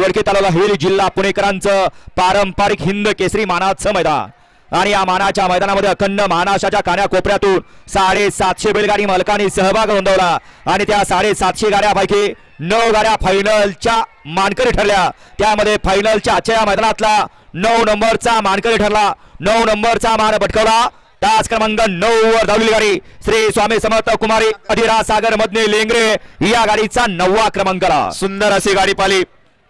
वडकी तालुका hill जिल्हा पुणेकरांचं पारंपरिक हिंद केसरी मानाचं मैदान आणि या मानाच्या मैदानामध्ये अखंड महाराष्ट्राच्या कानाकोपऱ्यातून 750 बैलगाडी मालकांनी सहभाग नोंदवला आणि त्या 750 गाड्यापैकी 9 गाड्या फायनलच्या मानकरी ठरल्या। त्यामध्ये फायनलच्या आजच्या मैदानातला 9 नंबरचा मानकरी ठरला, 9 नंबरचा मान पटकावला तास क्रमांक 9 वर धावलेली गाडी श्री स्वामी समर्थ कुमारी अधिरा सागर मधने लेंगरे या गाडीचा 9वा क्रमांकाला। सुंदर अशी गाडी पाली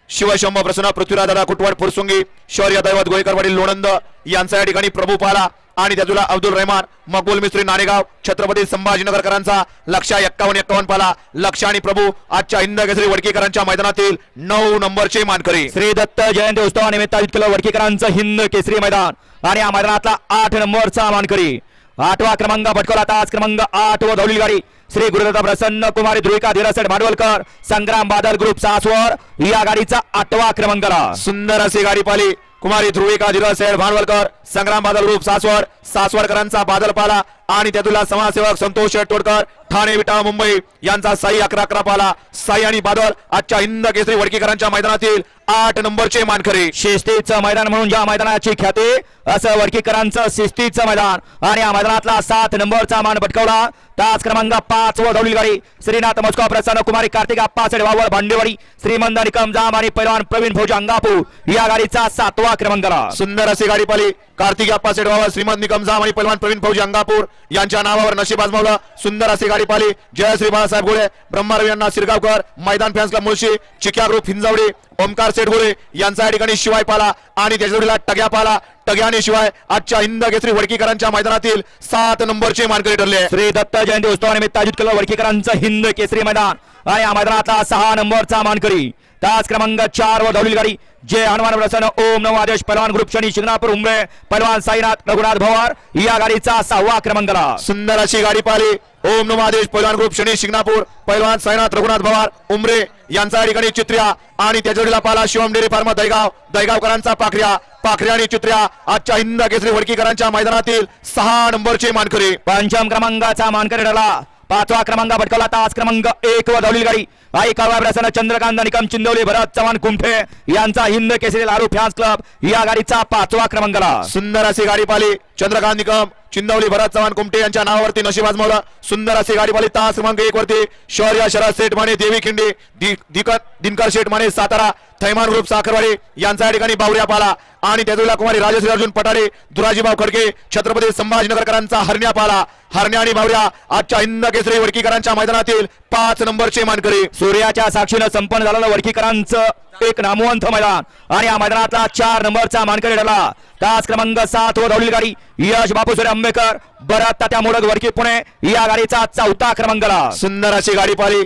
शिवशंभ प्रसन्न पृथ्वीराज दादा कुटवाड फुरसुंगी शौर्य दैवत गोयकर वडील लोणंद यांचा या ठिकाणी प्रभू पाला आणि त्यातूला अब्दुल रहमान मकबूल मिस्त्री नारेगाव छत्रपती संभाजीनगरकरांचा लक्ष 51-51 पाला। लक्ष आणि प्रभू आजच्या हिंद केसरी वडकीकरांच्या मैदानातील 9 नंबरचे मानकरी। श्री दत्त जयंती उत्सवानिमित्त आयोजित केलं वडकीकरांचं हिंद केसरी मैदान आणि या मैदानातला 8 नंबरचा मानकरी 8वा क्रमांक पटकावला तास क्रमांक 8 वर धावलेली गाडी श्री गुरुदत्त प्रसन्न कुमारी ध्रुविका धीरसेठ भांडवलकर संग्राम बादल ग्रुप सासवर या गाडीचा 8वा क्रमांकाला। सुंदर अशी गाडी पाली कुमारी ध्रुविका धीरसेठ भांडवलकर संग्राम बादल ग्रुप सासवडकरांचा बादल पाला आणि त्यातूला समाजसेवक संतोष तोडकर ठाणे विटा मुंबई यांचा साई 11-11 पाला। साई आणि बादल आजच्या हिंद केसरी वडकीकरांच्या मैदानातील 8 नंबरचे मानकरी। शिस्तीचं मैदान म्हणून ज्या मैदानाची ख्याती असं वडकीकरांचं शिस्तीचं मैदान आणि या मैदानातला 7 नंबरचा मान पटकावला तास क्रमांक 5 वर धावलेली गाडी श्रीनाथ मस्को प्रसन्न कुमारी कार्तिक आप्पा सेडवावळ भांडेवाडी श्रीमंत निकम जाम आणि पैलवान प्रवीण फौजी अंगापूर या गाडीचा 7वा क्रमांकाला। सुंदर अशी गाडी पाली कार्तिक आप्पा सेडवावळ श्रीमंत निकम जाम आणि पैलवान प्रवीण फौजी अंगापूर यांच्या नावावर नशीब आजमावलं। सुंदर अशी गाडी पाली जय श्री बाळासाहेब गोळे ब्रह्मारवी यांना सिरगावकर मैदान fans club Mulshi Chikya group Hinjewadi Omkar Seth Gole यांचा या ठिकाणी शिवाय पाला आणि त्याच्या टग्या पाला टग्याने शिवाय आजच्या हिंद केसरी वडकीकरांच्या मैदानातील 7 नंबरचे मानकरी ठरले। श्री दत्त जयंती उत्सवानिमित्त आयोजित केलं वडकीकरांचं हिंद केसरी मैदान आणि या मैदानातला 6 नंबरचा मानकरी तास क्रमांक 4 वर धावलेली गाडी जय हनुमान प्रसन्न ओम नमो आदेश पहलवान ग्रुप शनी शिंगणापूर उमरे पहलवान साईनाथ रघुनाथ भवार या गाडीचा 6वा क्रमांकाला। सुंदर अशी गाडी पाली ओम नमो आदेश पहलवान ग्रुप शनी शिंगणापूर पहलवान साईनाथ रघुनाथ भवार उमरे यांचा या ठिकाणी चित्र्या आणि त्याच्या पाला शिवम डेरी फार्मा दहीगावकरांचा पाखऱ्या आणि चित्र्या आजच्या हिंद केसरी वडकीकरांच्या मैदानातील 6 नंबरचे मानकरी। 5 क्रमांकाचा मानकरी ठरला 5वा क्रमांक पटकावला तास क्रमांक 1 वर धावलेली गाडी आई काळवा प्रसन्न चंद्रकांत निकम चिंदवली भरत चव्हाण कुंठे यांचा हिंद केसरी लारू फॅन्स क्लब या गाडीचा 5वा क्रमांकाला। सुंदर अशी गाडी पाली चंद्रकांत निकम चिंदवली भरत चव्हाण कुमटे यांच्या नावावरती नशीब आजमावलं। सुंदर अशी गाडी पाली तास क्रमांक 1 वरती शौर्य शरद सेठ माने देवी खिंडी दिनकर शेठ माने सातारा थैमान ग्रुप साखरवाडी यांचा या ठिकाणी बावऱ्या पाला आणि त्यातूला कुमारी राजश्री अर्जुन पटाडे दुराजीभाऊ खडके छत्रपती संभाजीनगरकरांचा हरण्या पाला। हरण्या आणि बावऱ्या आजच्या हिंद केसरी वडकीकरांच्या मैदानातील 5 नंबरचे मानकरी। सूर्याच्या साक्षीनं संपन्न झालेलं वडकीकरांचं एक नामवंत मैदान आणि या मैदानातला 4 नंबरचा मानकरी ठरला तास क्रमांक 7 वर धावलेली गाडी यश बापूसुरे आंबेकर भरत तात्या मोडक वडकी पुणे या गाडीचा 4था क्रमांकाला। सुंदर अशी गाडी पाली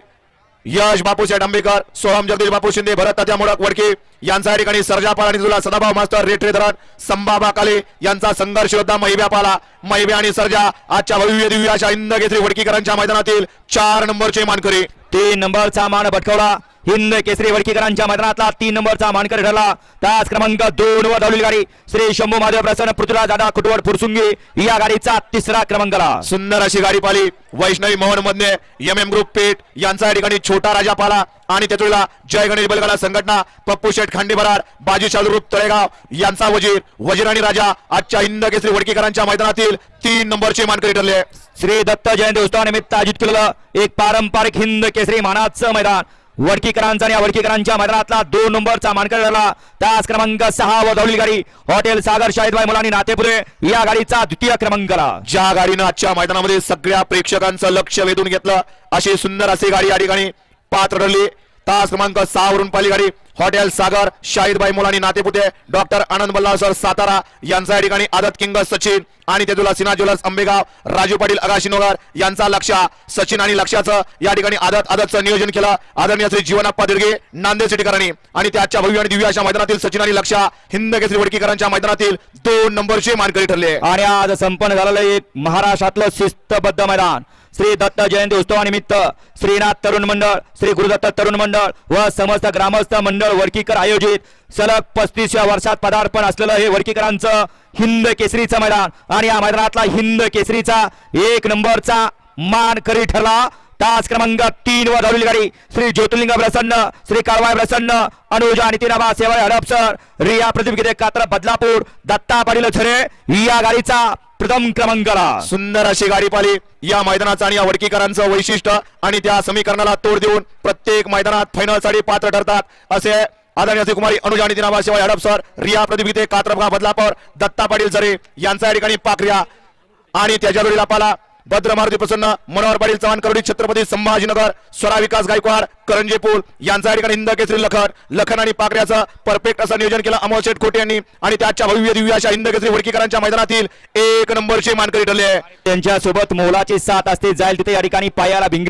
यश बापूशेठ आंबेकर सोहम जगदीश बापू शिंदे भरत तात्या मोडक वडके यांचा या ठिकाणी सर्जा पाला आणि तुला सदाभाऊ मास्टर रेटरे धरण संभाबा काले यांचा संघर्ष योद्धा महिब्या पाला। महिब्या आणि सर्जा आजच्या भव्य दिव्य अशा हिंद केसरी वडकीकरांच्या मैदानातील 4 नंबरचे मानकरी। 3 नंबरचा मान पटकावला हिंद केसरी वडकीकरांच्या मैदानातला 3 नंबरचा मानकरी ठरला तास क्रमांक 2 वर धावलेली गाडी श्री शंभू महादेव प्रसन्न पृथ्वीराज दादा कुटवड फुरसुंगी या गाडीचा 3रा क्रमांकाला। सुंदर अशी गाडी पाली वैष्णवी मोहन मधने MM ग्रुप पेठ यांचा या ठिकाणी छोटा राजा पाला आणि त्यातूला जय गणेश बैलगाडा संघटना पप्पू शेठ खांडे बराड बाजी शालू ग्रुप तळेगाव यांचा वजीर आणि राजा आजच्या हिंद केसरी वडकीकरांच्या मैदानातील 3 नंबरचे मानकरी ठरले। श्री दत्त जयंती उत्सवानिमित्त आयोजित केलेलं एक पारंपरिक हिंद केसरी मानाचं मैदान वडकीकरांचा आणि वडकीकरांच्या मैदानातला 2 नंबरचा मानकरी ठरला तास क्रमांक 6 वर धावलेली गाडी हॉटेल सागर शाहिदभाई मुलानी नातेपुरे या गाडीचा 2य क्रमांकाला। ज्या गाडीनं आजच्या मैदानामध्ये सगळ्या प्रेक्षकांचं लक्ष वेधून घेतलं अशी सुंदर अशी गाडी या ठिकाणी पात्र ठरली तास क्रमांक 6 वरून पाली गाडी हॉटेल सागर शाहिदभाई मुलानी नातेपुते डॉक्टर आनंद बल्लाळ सर सातारा यांचा या ठिकाणी आदत किंग सचिन आणि त्यातूला सिन्हा ज्वेलर्स आंबेगाव राजू पाटील आगाशिनोगर यांचा लक्ष सचिन आणि लक्षाचं या ठिकाणी आदतचं नियोजन केलं आदरणीय श्री जीवनाप्पा दिर्गे नांदेड सिटीकरांनी आणि त्याच्या भव्य आणि दिव्य अशा मैदानातील सचिन आणि लक्ष हिंद केसरी वडकीकरांच्या मैदानातील 2 नंबरचे मानकरी ठरले। आणि आज संपन्न झालेलं एक महाराष्ट्रातलं शिस्तबद्ध मैदान श्री दत्त जयंती उत्सवानिमित्त श्रीनाथ तरुण मंडळ श्री गुरुदत्त तरुण मंडळ व समस्त ग्रामस्थ मंडळ वडकीकर आयोजित सलग 35व्या वर्षात पदार्पण असलेलं हे वडकीकरांचं हिंद केसरीचं मैदान आणि या मैदानातला हिंद केसरीचा 1 नंबरचा मानकरी ठरला तास क्रमांक 3 वर धावलेली गाडी श्री ज्योतिर्लिंग प्रसन्न, श्री काळवाय प्रसन्न, अनुजा नितीनाबा सेवा हडपसर, रिया प्रदीप गिरे कात्र बदलापूर, दत्ता पाटील झरे या गाडीचा प्रथम क्रमांकाला. सुंदर अशी गाडी पाली या मैदानाचं आणि या वडकीकरांचं वैशिष्ट्य आणि त्या समीकरणाला तोड देऊन प्रत्येक मैदानात फायनल साठी पात्र ठरतात असे आदरणीय श्री कुमारी अनुजा नितीनाबा सेवा हडपसर, रिया प्रदीप गिरे कात्रबगा बदलापूर, दत्ता पाटील झरे यांचा या ठिकाणी पाखऱ्या आणि त्याच्या जोडीला पाला भद्र मारुती प्रसन्न, मनोहर पाटील चव्हाण करोडी, छत्रपती संभाजीनगर, स्वरा विकास गायकवाड, करंजे पूल यांचा या ठिकाणी हिंद केसरी लखन आणि पाकऱ्याचं परफेक्ट असं नियोजन केलं अमोल शेठ खोटे यांनी आणि त्याच्या भव्य दिव्य अशा हिंद केसरी वडकीकरांच्या मैदानातील 1 नंबरचे मानकरी ठरले. त्यांच्या सोबत मोलाची साथ असते, जाईल तिथे या ठिकाणी पायाला भिंगरी